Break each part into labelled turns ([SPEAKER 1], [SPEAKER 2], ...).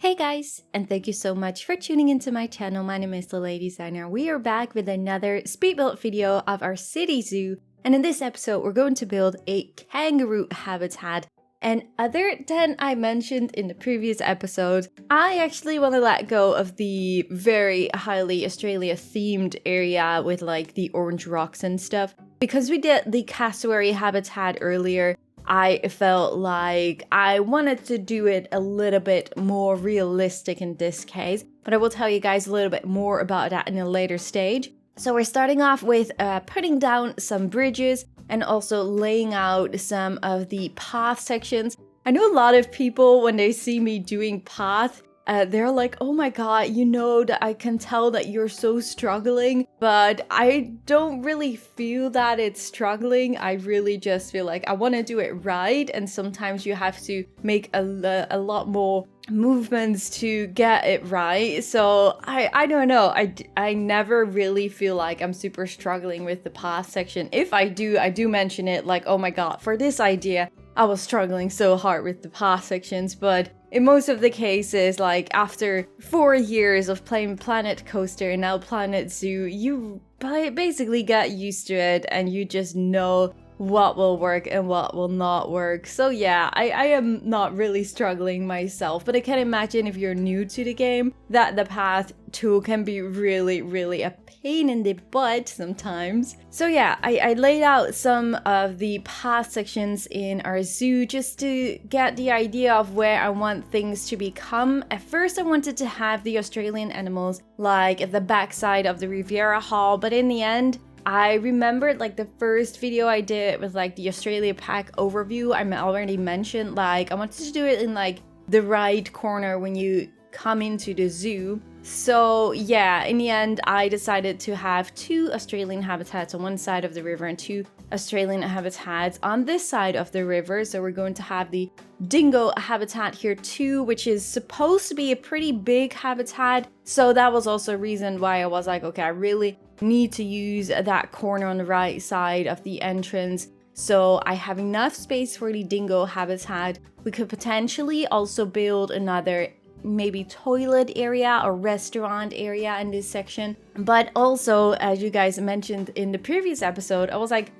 [SPEAKER 1] Hey guys, and thank you so much for tuning into my channel. My name is DeLady Designer. We are back with another speed build video of our city zoo, and in this episode we're going to build a kangaroo habitat. And other than I mentioned in the previous episode, I actually want to let go of the very highly Australia themed area with like the orange rocks and stuff. Because we did the cassowary habitat earlier, I felt like I wanted to do it a little bit more realistic in this case, but I will tell you guys a little bit more about that in a later stage. So we're starting off with putting down some bridges and also laying out some of the path sections. I know a lot of people, when they see me doing path, they're like, oh my god, you know that I can tell that you're so struggling, but I don't really feel that it's struggling. I really just feel like I want to do it right, and sometimes you have to make a lot more movements to get it right. So I don't know, I never really feel like I'm super struggling with the path section. If I do mention it, like, oh my god, for this idea I was struggling so hard with the path sections, but in most of the cases, like after 4 years of playing Planet Coaster and now Planet Zoo, you basically get used to it and you just know what will work and what will not work. So yeah, I am not really struggling myself, but I can imagine if you're new to the game that the path tool can be really a pain in the butt sometimes. So yeah, I laid out some of the path sections in our zoo just to get the idea of where I want things to become. At first I wanted to have the Australian animals like at the backside of the Rivierahal, but in the end I remembered like the first video I did with like the Australia pack overview, I already mentioned like I wanted to do it in like the right corner when you come into the zoo. So yeah, in the end I decided to have 2 Australian habitats on one side of the river and 2 Australian habitats on this side of the river. So we're going to have the dingo habitat here too, which is supposed to be a pretty big habitat. So that was also a reason why I was like, okay, I really need to use that corner on the right side of the entrance so I have enough space for the dingo habitat. We could potentially also build another maybe toilet area or restaurant area in this section. But also, as you guys mentioned in the previous episode, I was like,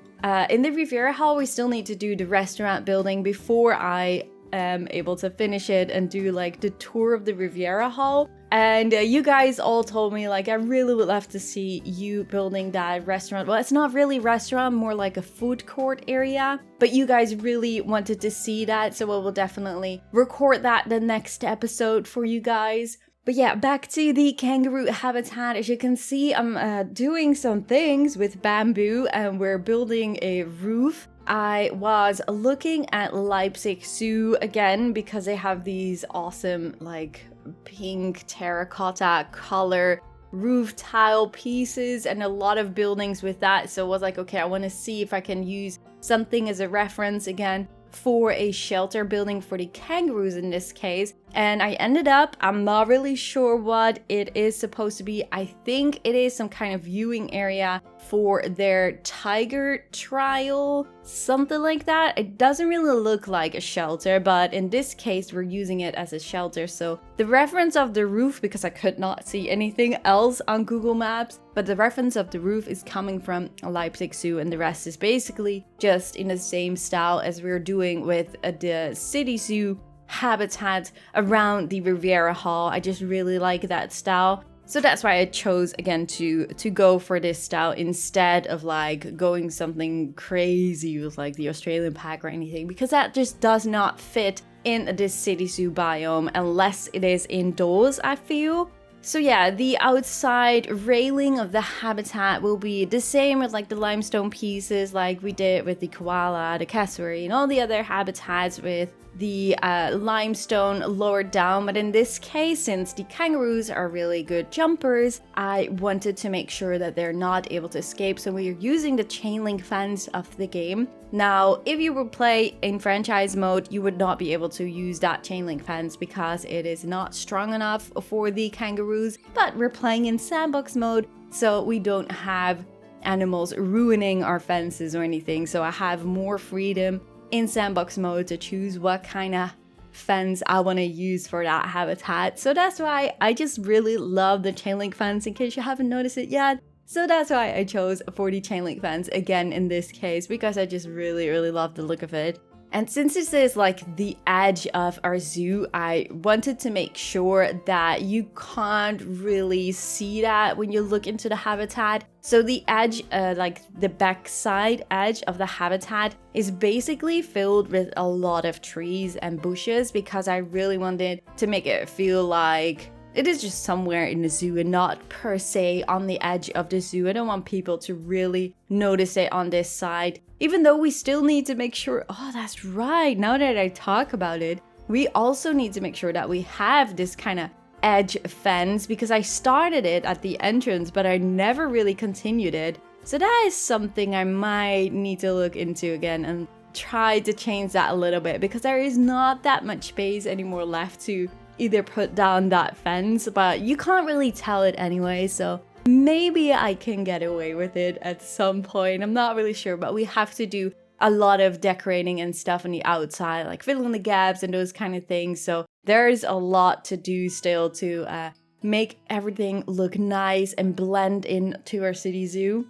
[SPEAKER 1] in the Rivierahal we still need to do the restaurant building before I am able to finish it and do like the tour of the Rivierahal. And you guys all told me like I really would love to see you building that restaurant. Well, it's not really restaurant, more like a food court area, but you guys really wanted to see that, so I will definitely record that the next episode for you guys. But yeah, back to the kangaroo habitat. As you can see, I'm doing some things with bamboo and we're building a roof. I was looking at Leipzig Zoo again because they have these awesome like pink terracotta color roof tile pieces and a lot of buildings with that. So I was like, okay, I want to see if I can use something as a reference again for a shelter building for the kangaroos in this case. And I ended up, I'm not really sure what it is supposed to be. I think it is some kind of viewing area for their tiger trial, something like that. It doesn't really look like a shelter, but in this case we're using it as a shelter. So the reference of the roof, because I could not see anything else on Google Maps, but the reference of the roof is coming from Leipzig Zoo, and the rest is basically just in the same style as we're doing with the city zoo habitat around the Rivierahal. I just really like that style. So that's why I chose again to go for this style instead of like going something crazy with like the Australian pack or anything, because that just does not fit in this city zoo biome unless it is indoors, I feel. So yeah, the outside railing of the habitat will be the same with like the limestone pieces like we did with the koala, the cassowary, and all the other habitats with the limestone lowered down. But in this case, since the kangaroos are really good jumpers, I wanted to make sure that they're not able to escape, so we're using the chain link fence of the game. Now, if you would play in franchise mode, you would not be able to use that chain link fence because it is not strong enough for the kangaroos, but we're playing in sandbox mode, so we don't have animals ruining our fences or anything, so I have more freedom in sandbox mode to choose what kind of fence I want to use for that habitat. So that's why I just really love the chain link fence, in case you haven't noticed it yet. So that's why I chose a 40 chain link fence again in this case, because I just really love the look of it. And since this is like the edge of our zoo, I wanted to make sure that you can't really see that when you look into the habitat. So the edge, like the backside edge of the habitat, is basically filled with a lot of trees and bushes, because I really wanted to make it feel like it is just somewhere in the zoo and not per se on the edge of the zoo. I don't want people to really notice it on this side, even though we still need to make sure, oh, that's right, now that I talk about it, we also need to make sure that we have this kind of edge fence, because I started it at the entrance, but I never really continued it. So that is something I might need to look into again and try to change that a little bit, because there is not that much space anymore left to either put down that fence, but you can't really tell it anyway, so maybe I can get away with it at some point. I'm not really sure, but we have to do a lot of decorating and stuff on the outside, like filling the gaps and those kind of things. So there's a lot to do still to make everything look nice and blend in to our city zoo.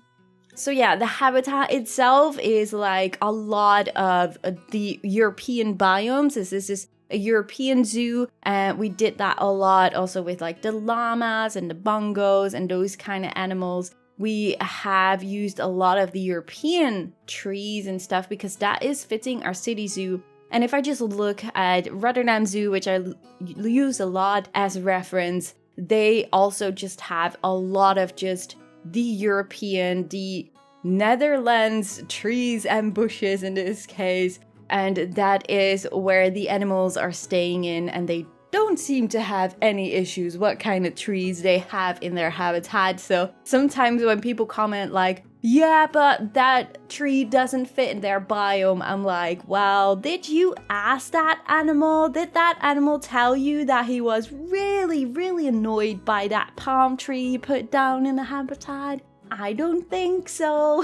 [SPEAKER 1] So yeah, the habitat itself is like a lot of the European biomes. This is a European zoo, and we did that a lot also with like the llamas and the bongos and those kind of animals. We have used a lot of the European trees and stuff, because that is fitting our city zoo. And if I just look at Rotterdam Zoo, which I use a lot as reference, they also just have a lot of just the European, the Netherlands trees and bushes in this case. And that is where the animals are staying in, and they don't seem to have any issues what kind of trees they have in their habitat. So sometimes when people comment like, yeah, but that tree doesn't fit in their biome, I'm like, well, did you ask that animal? Did that animal tell you that he was really annoyed by that palm tree you put down in the habitat? I don't think so.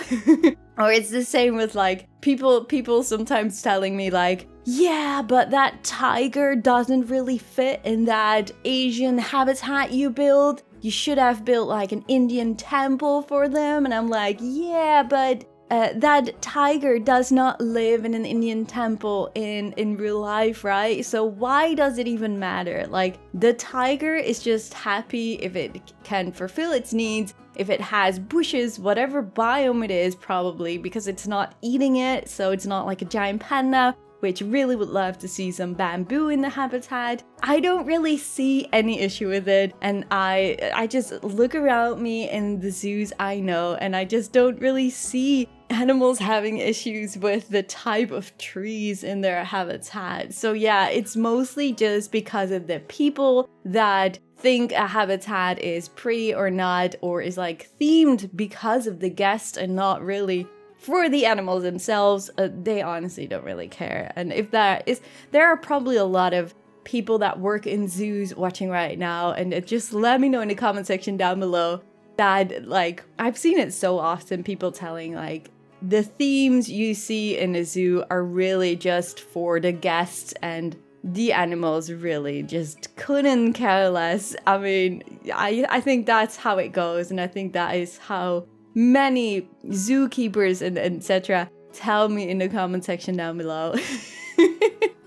[SPEAKER 1] Or it's the same with like people sometimes telling me like, yeah, but that tiger doesn't really fit in that Asian habitat you built. You should have built like an Indian temple for them. And I'm like, yeah, but that tiger does not live in an Indian temple in real life, right? So why does it even matter? Like, the tiger is just happy if it can fulfill its needs, if it has bushes, whatever biome it is, probably, because it's not eating it, so it's not like a giant panda, which really would love to see some bamboo in the habitat. I don't really see any issue with it, and I just look around me in the zoos I know, and I just don't really see animals having issues with the type of trees in their habitat. So yeah, it's mostly just because of the people that think a habitat is pretty or not, or is like themed because of the guests and not really for the animals themselves. They honestly don't really care. And if that is, there are probably a lot of people that work in zoos watching right now, and just let me know in the comment section down below that, like, I've seen it so often, people telling like the themes you see in a zoo are really just for the guests, and the animals really just couldn't care less. I mean, I think that's how it goes, and I think that is how many zookeepers and etc. tell me in the comment section down below.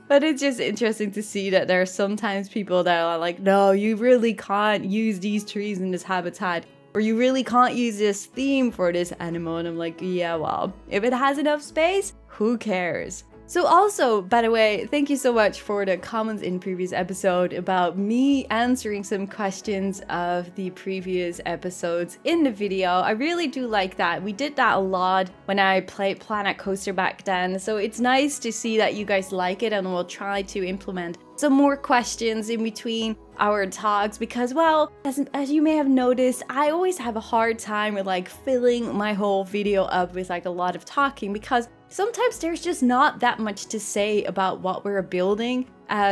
[SPEAKER 1] But it's just interesting to see that there are sometimes people that are like, no, you really can't use these trees in this habitat, or you really can't use this theme for this animal. And I'm like, yeah, well, if it has enough space, who cares? So also, by the way, thank you so much for the comments in previous episode about me answering some questions of the previous episodes in the video. I really do like that. We did that a lot when I played Planet Coaster back then. So it's nice to see that you guys like it, and we'll try to implement some more questions in between our talks, because, well, as you may have noticed, I always have a hard time with like filling my whole video up with like a lot of talking, because sometimes there's just not that much to say about what we're building.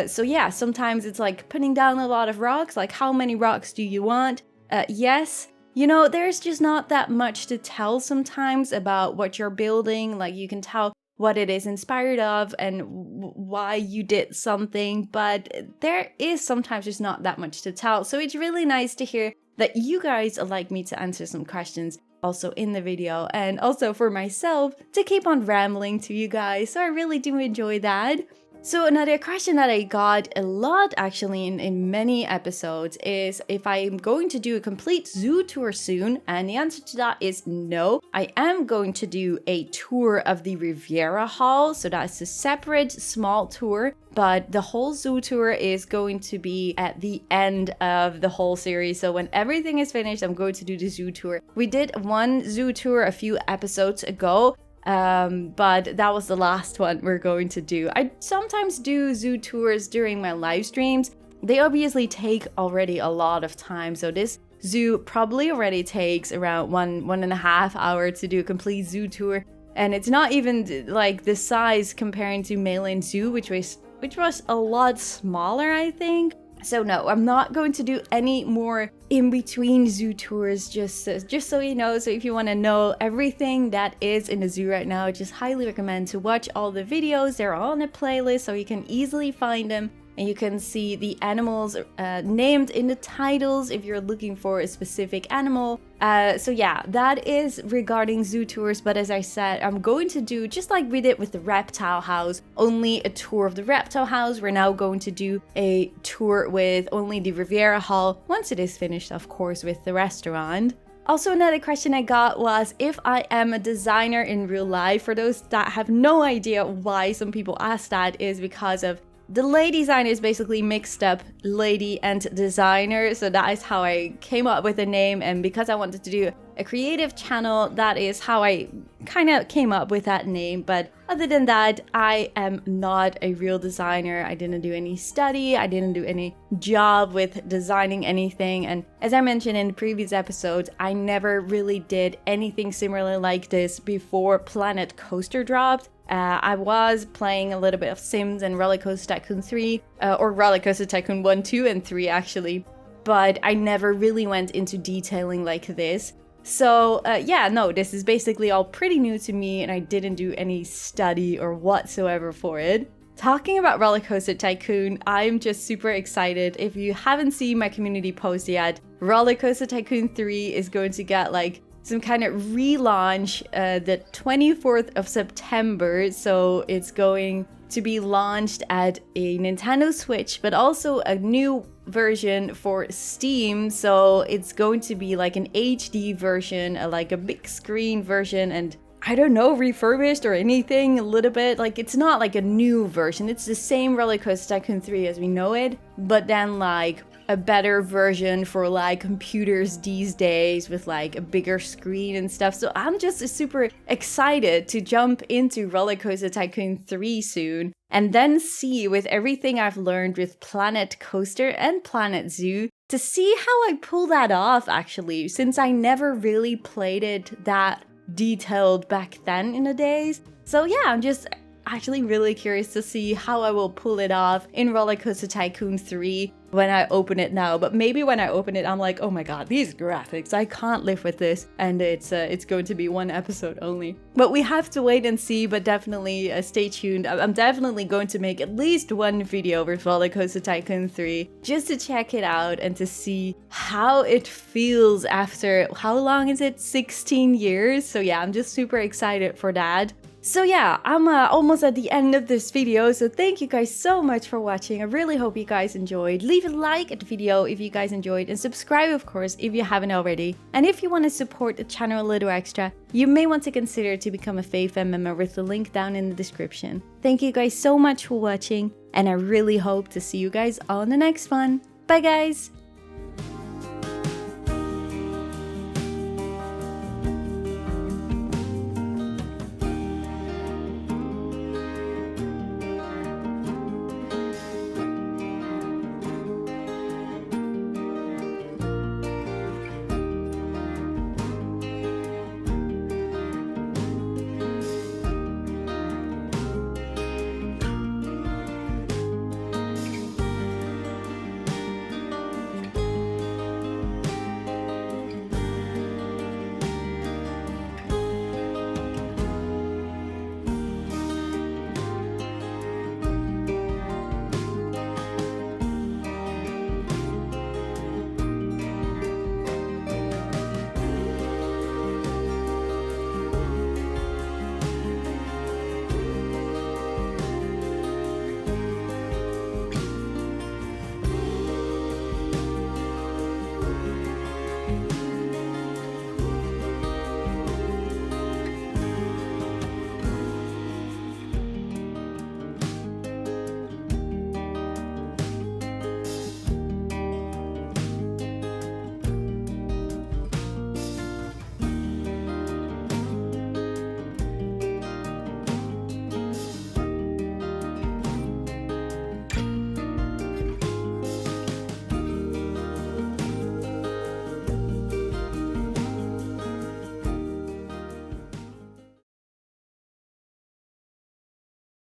[SPEAKER 1] So yeah, sometimes it's like putting down a lot of rocks, like how many rocks do you want? Yes, you know, there's just not that much to tell sometimes about what you're building. Like, you can tell what it is inspired of and why you did something, but there is sometimes just not that much to tell. So it's really nice to hear that you guys would like me to answer some questions also in the video, and also for myself to keep on rambling to you guys. So I really do enjoy that. So another question that I got a lot actually in many episodes is if I'm going to do a complete zoo tour soon, and the answer to that is no. I am going to do a tour of the Rivierahal, so that's a separate small tour, but the whole zoo tour is going to be at the end of the whole series. So when everything is finished, I'm going to do the zoo tour. We did one zoo tour a few episodes ago, but that was the last one we're going to do. I sometimes do zoo tours during my live streams. They obviously take already a lot of time, so this zoo probably already takes around one and a half hour to do a complete zoo tour, and it's not even like the size comparing to Mainland Zoo, which was a lot smaller, I think. So no, I'm not going to do any more in-between zoo tours, just so you know. So if you want to know everything that is in the zoo right now, I just highly recommend to watch all the videos. They're all on a playlist, so you can easily find them. And you can see the animals named in the titles if you're looking for a specific animal. So yeah, that is regarding zoo tours. But as I said, I'm going to do, just like we did with the reptile house, only a tour of the reptile house. We're now going to do a tour with only the Rivierahal, once it is finished, of course, with the restaurant. Also, another question I got was if I am a designer in real life. For those that have no idea why some people ask that, is because of DeLady design is basically mixed up lady and designer, so that is how I came up with the name. And because I wanted to do a creative channel, that is how I kind of came up with that name. But other than that, I am not a real designer. I didn't do any study, I didn't do any job with designing anything. And as I mentioned in the previous episodes, I never really did anything similar like this before Planet Coaster dropped. I was playing a little bit of Sims and Roller Coaster Tycoon 3, or Roller Coaster Tycoon 1, 2, and 3 actually, but I never really went into detailing like this. So yeah, no, this is basically all pretty new to me, and I didn't do any study or whatsoever for it. Talking about Roller Coaster Tycoon, I'm just super excited. If you haven't seen my community post yet, Roller Coaster Tycoon 3 is going to get like some kind of relaunch the 24th of September. So it's going to be launched at a Nintendo Switch, but also a new version for Steam. So it's going to be like an HD version, like a big screen version, and I don't know, refurbished or anything, a little bit. Like, it's not like a new version. It's the same Roller Coaster Tycoon 3 as we know it, but then like a better version for like computers these days with like a bigger screen and stuff. So I'm just super excited to jump into Roller Coaster Tycoon 3 soon, and then see with everything I've learned with Planet Coaster and Planet Zoo, to see how I pull that off actually, since I never really played it that detailed back then in the days. So yeah, I'm just actually really curious to see how I will pull it off in Roller Coaster Tycoon 3 when I open it now. But maybe when I open it, I'm like, oh my god, these graphics, I can't live with this, and it's going to be one episode only. But we have to wait and see, but definitely stay tuned. I'm definitely going to make at least one video with Roller Coaster Tycoon 3 just to check it out and to see how it feels after, how long is it? 16 years? So yeah, I'm just super excited for that. So yeah, I'm almost at the end of this video, so thank you guys so much for watching. I really hope you guys enjoyed. Leave a like at the video if you guys enjoyed, and subscribe of course if you haven't already. And if you want to support the channel a little extra, you may want to consider to become a Fay Fam member with the link down in the description. Thank you guys so much for watching, and I really hope to see you guys on the next one. Bye guys!